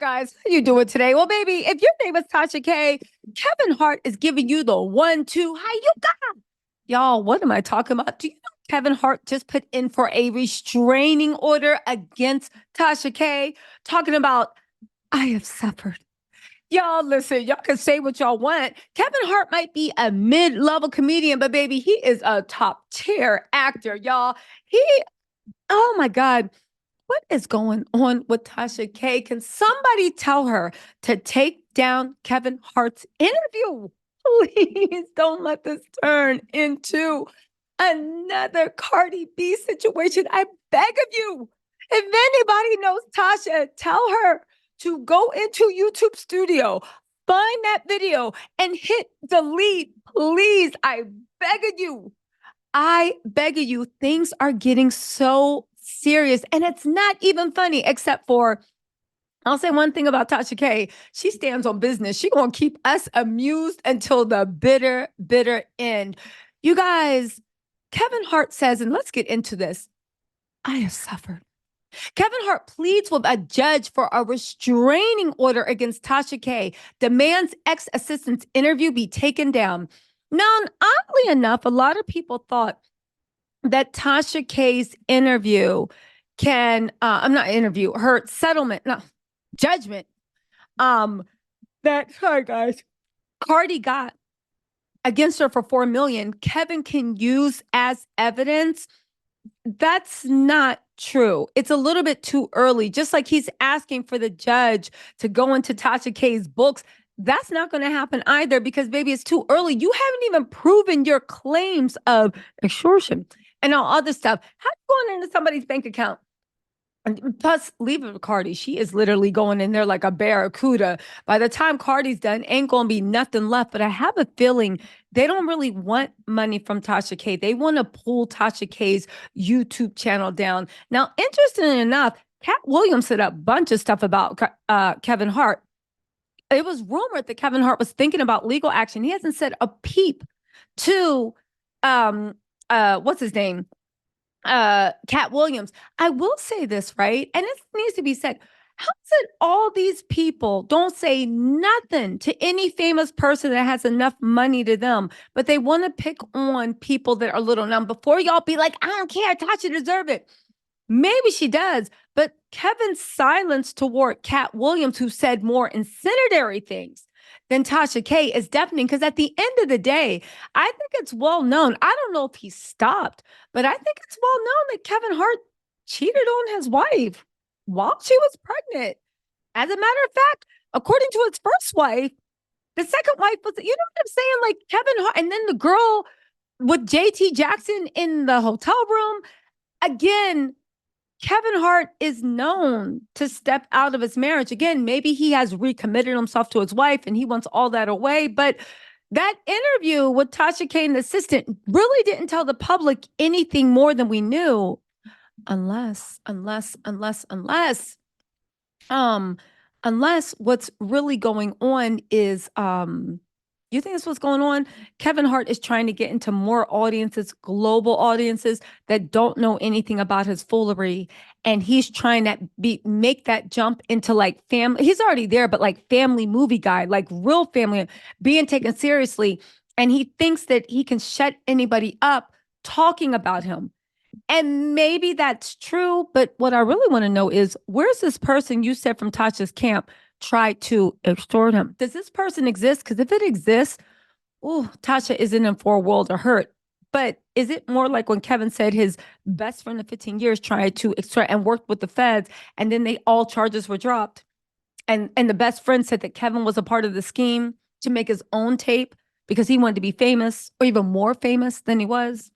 guys? How you doing today? Well, baby, if your name is Tasha K, Kevin Hart is giving you the 1-2. How you got? Y'all, what am I talking about? Do you know Kevin Hart just put in for a restraining order against Tasha K? Talking about, I have suffered. Y'all, listen, y'all can say what y'all want. Kevin Hart might be a mid-level comedian, but baby, he is a top-tier actor, y'all. Oh my God. What is going on with Tasha K? Can somebody tell her to take down Kevin Hart's interview? Please don't let this turn into another Cardi B situation. I beg of you. If anybody knows Tasha, tell her to go into YouTube Studio, find that video, and hit delete. Please, I beg of you. I beg of you, things are getting so serious. And it's not even funny, except for, I'll say one thing about Tasha K. She stands on business. She's going to keep us amused until the bitter, bitter end. You guys, Kevin Hart says, and let's get into this, I have suffered. Kevin Hart pleads with a judge for a restraining order against Tasha K, demands ex-assistant's interview be taken down. Now, oddly enough, a lot of people thought that Tasha K's interview her settlement, no, judgment, sorry guys, Cardi got against her for $4 million, Kevin can use as evidence. That's not true. It's a little bit too early. Just like he's asking for the judge to go into Tasha K's books. That's not going to happen either because, baby, it's too early. You haven't even proven your claims of extortion and all other stuff. How you going into somebody's bank account? And plus, leave it with Cardi. She is literally going in there like a barracuda. By the time Cardi's done, ain't going to be nothing left. But I have a feeling they don't really want money from Tasha K. They want to pull Tasha K's YouTube channel down. Now, interestingly enough, Cat Williams said a bunch of stuff about Kevin Hart. It was rumored that Kevin Hart was thinking about legal action. He hasn't said a peep to what's his name? Cat Williams. I will say this, right? And it needs to be said. How is it all these people don't say nothing to any famous person that has enough money to them, but they want to pick on people that are little known? Before y'all be like, I don't care, Tasha deserve it. Maybe she does, but Kevin's silence toward Cat Williams, who said more incendiary things than Tasha K, is deafening because at the end of the day, I think it's well known. I don't know if he stopped, but I think it's well known that Kevin Hart cheated on his wife while she was pregnant. As a matter of fact, according to his first wife, the second wife was, you know what I'm saying? Like Kevin Hart, and then the girl with JT Jackson in the hotel room. Again, Kevin Hart is known to step out of his marriage. Again, maybe he has recommitted himself to his wife and he wants all that away. But that interview with Tasha K and the assistant really didn't tell the public anything more than we knew. Unless what's really going on is, you think that's what's going on? Kevin Hart is trying to get into more audiences, global audiences that don't know anything about his foolery. And he's trying to make that jump into like family. He's already there, but like family movie guy, like real family, being taken seriously. And he thinks that he can shut anybody up talking about him. And maybe that's true. But what I really want to know is, where's this person you said from Tasha's camp try to extort him? Does this person exist? Because if it exists, Tasha isn't in for a world of hurt. But is it more like when Kevin said his best friend of 15 years tried to extort and worked with the feds, and then all charges were dropped? And the best friend said that Kevin was a part of the scheme to make his own tape because he wanted to be famous, or even more famous than he was.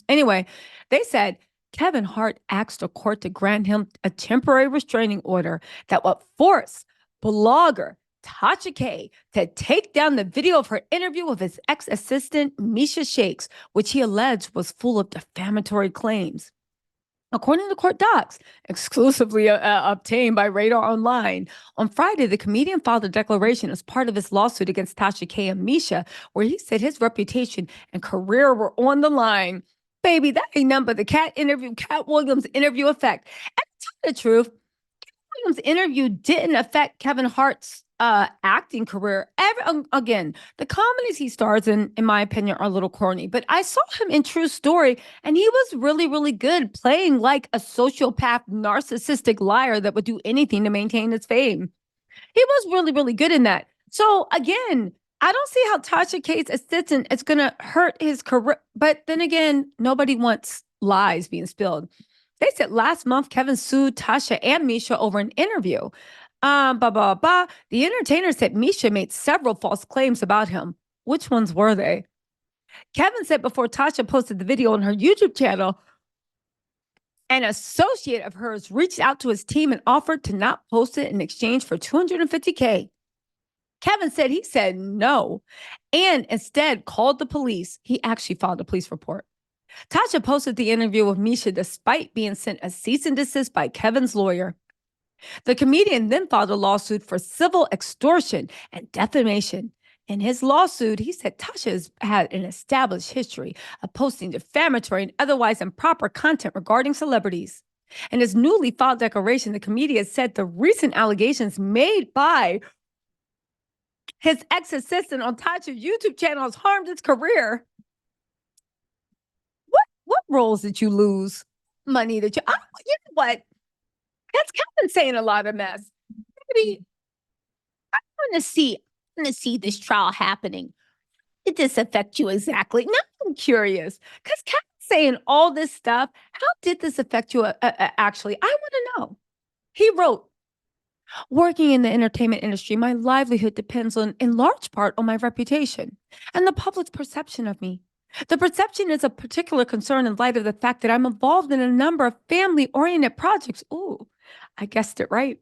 Anyway, they said Kevin Hart asked a court to grant him a temporary restraining order that would force blogger Tasha K to take down the video of her interview with his ex-assistant, Misha Shakes, which he alleged was full of defamatory claims. According to court docs, exclusively obtained by Radar Online, on Friday, the comedian filed a declaration as part of his lawsuit against Tasha K and Misha, where he said his reputation and career were on the line. Baby, that ain't nothing but the Cat Williams interview effect. And to tell the truth, Williams interview didn't affect Kevin Hart's acting career. Again, the comedies he stars in my opinion, are a little corny, but I saw him in True Story, and he was really, really good playing like a sociopath, narcissistic liar that would do anything to maintain his fame. He was really, really good in that. So again, I don't see how Tasha K's assistant is going to hurt his career. But then again, nobody wants lies being spilled. They said last month Kevin sued Tasha and Misha over an interview. Blah, blah, blah. The entertainer said Misha made several false claims about him. Which ones were they? Kevin said before Tasha posted the video on her YouTube channel, an associate of hers reached out to his team and offered to not post it in exchange for $250K. Kevin said he said no and instead called the police. He actually filed a police report. Tasha posted the interview with Misha despite being sent a cease and desist by Kevin's lawyer. The comedian then filed a lawsuit for civil extortion and defamation. In his lawsuit, he said Tasha has had an established history of posting defamatory and otherwise improper content regarding celebrities. In his newly filed declaration, the comedian said the recent allegations made by his ex-assistant on Tasha's YouTube channel has harmed his career. What roles did you lose? Money that you know what? That's Kevin saying a lot of mess. Maybe I want to see this trial happening. Did this affect you exactly? Now I'm curious because Kevin's saying all this stuff. How did this affect you actually? I want to know. He wrote, working in the entertainment industry, my livelihood depends in large part on my reputation and the public's perception of me. The perception is a particular concern in light of the fact that I'm involved in a number of family-oriented projects. Ooh, I guessed it right.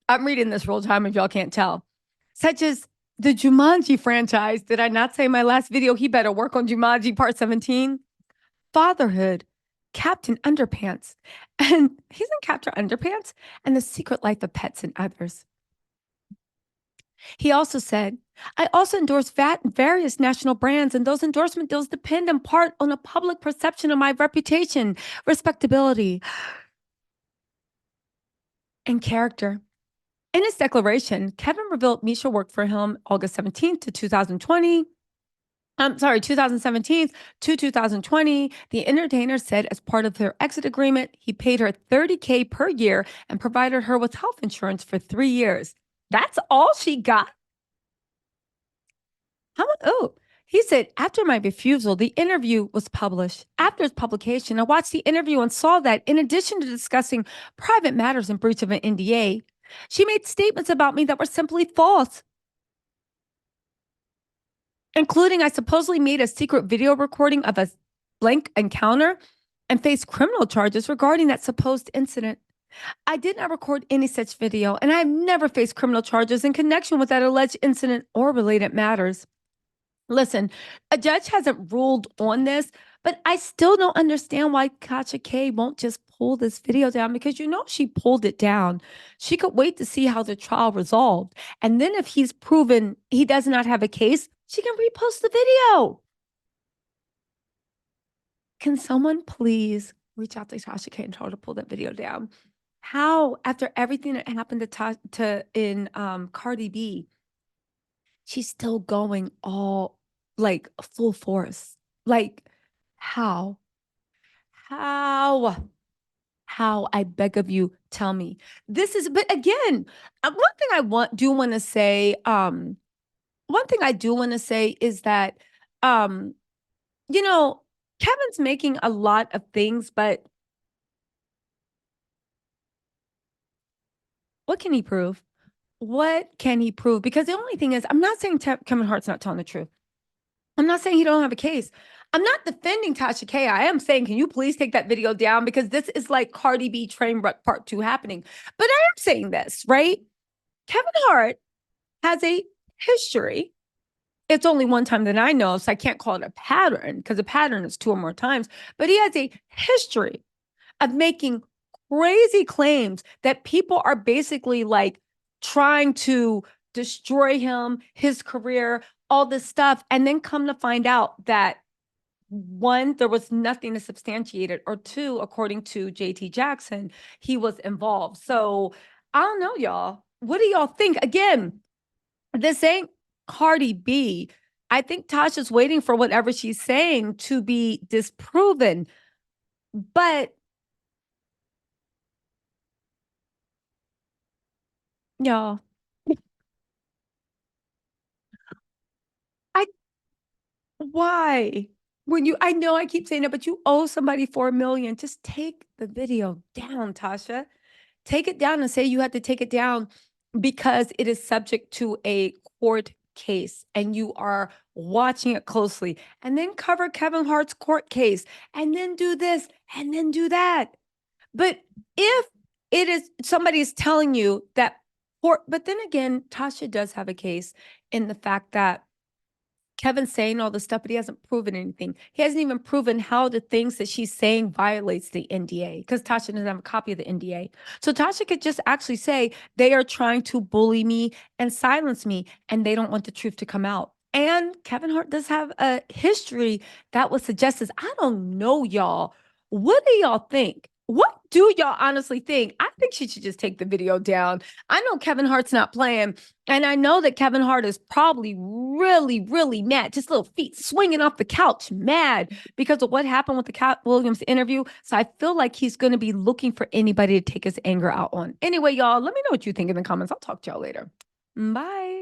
I'm reading this real time if y'all can't tell. Such as the Jumanji franchise. Did I not say in my last video, he better work on Jumanji Part 17? Fatherhood, Captain Underpants, and he's in Captain Underpants, and The Secret Life of Pets and Others. He also said, I also endorse various national brands, and those endorsement deals depend in part on a public perception of my reputation, respectability, and character. In his declaration, Kevin revealed Misha worked for him August 17th to 2020. 2017 to 2020. The entertainer said as part of their exit agreement, he paid her $30K per year and provided her with health insurance for 3 years. That's all she got? He said, after my refusal, the interview was published. After its publication, I watched the interview and saw that in addition to discussing private matters in breach of an NDA, she made statements about me that were simply false, including I supposedly made a secret video recording of a blank encounter and faced criminal charges regarding that supposed incident. I did not record any such video, and I have never faced criminal charges in connection with that alleged incident or related matters. Listen, a judge hasn't ruled on this, but I still don't understand why Tasha K won't just pull this video down, because she pulled it down. She could wait to see how the trial resolved. And then if he's proven he does not have a case, she can repost the video. Can someone please reach out to Tasha K and tell her to pull that video down? How, after everything that happened in Cardi B, she's still going all like full force? Like, how? How, I beg of you, tell me. But again, one thing I do want to say, is that, Kevin's making a lot of things, but what can he prove? What can he prove? Because the only thing is, I'm not saying Kevin Hart's not telling the truth. I'm not saying he don't have a case. I'm not defending Tasha K. I am saying, can you please take that video down? Because this is like Cardi B train wreck part 2 happening. But I am saying this, right? Kevin Hart has a history. It's only one time that I know, so I can't call it a pattern, because a pattern is 2 or more times. But he has a history of making crazy claims that people are basically like trying to destroy him, his career, all this stuff, and then come to find out that 1, there was nothing to substantiate it, or 2, according to JT Jackson, he was involved. So I don't know, y'all. What do y'all think? Again, this ain't Cardi B. I think Tasha's waiting for whatever she's saying to be disproven. But y'all, I why? When you I know I keep saying it, but you owe somebody 4 million. Just take the video down, Tasha. Take it down and say you had to take it down because it is subject to a court case and you are watching it closely. And then cover Kevin Hart's court case and then do this and then do that. But if it is somebody is telling you that but then again, Tasha does have a case in the fact that Kevin's saying all this stuff, but he hasn't proven anything. He hasn't even proven how the things that she's saying violates the NDA because Tasha doesn't have a copy of the NDA. So Tasha could just actually say they are trying to bully me and silence me, and they don't want the truth to come out. And Kevin Hart does have a history that would suggest this. I don't know, y'all. What do y'all think? What do y'all honestly think? I think she should just take the video down. I know Kevin Hart's not playing. And I know that Kevin Hart is probably really, really mad, just little feet swinging off the couch, mad because of what happened with the Cat Williams interview. So I feel like he's going to be looking for anybody to take his anger out on. Anyway, y'all, let me know what you think in the comments. I'll talk to y'all later. Bye.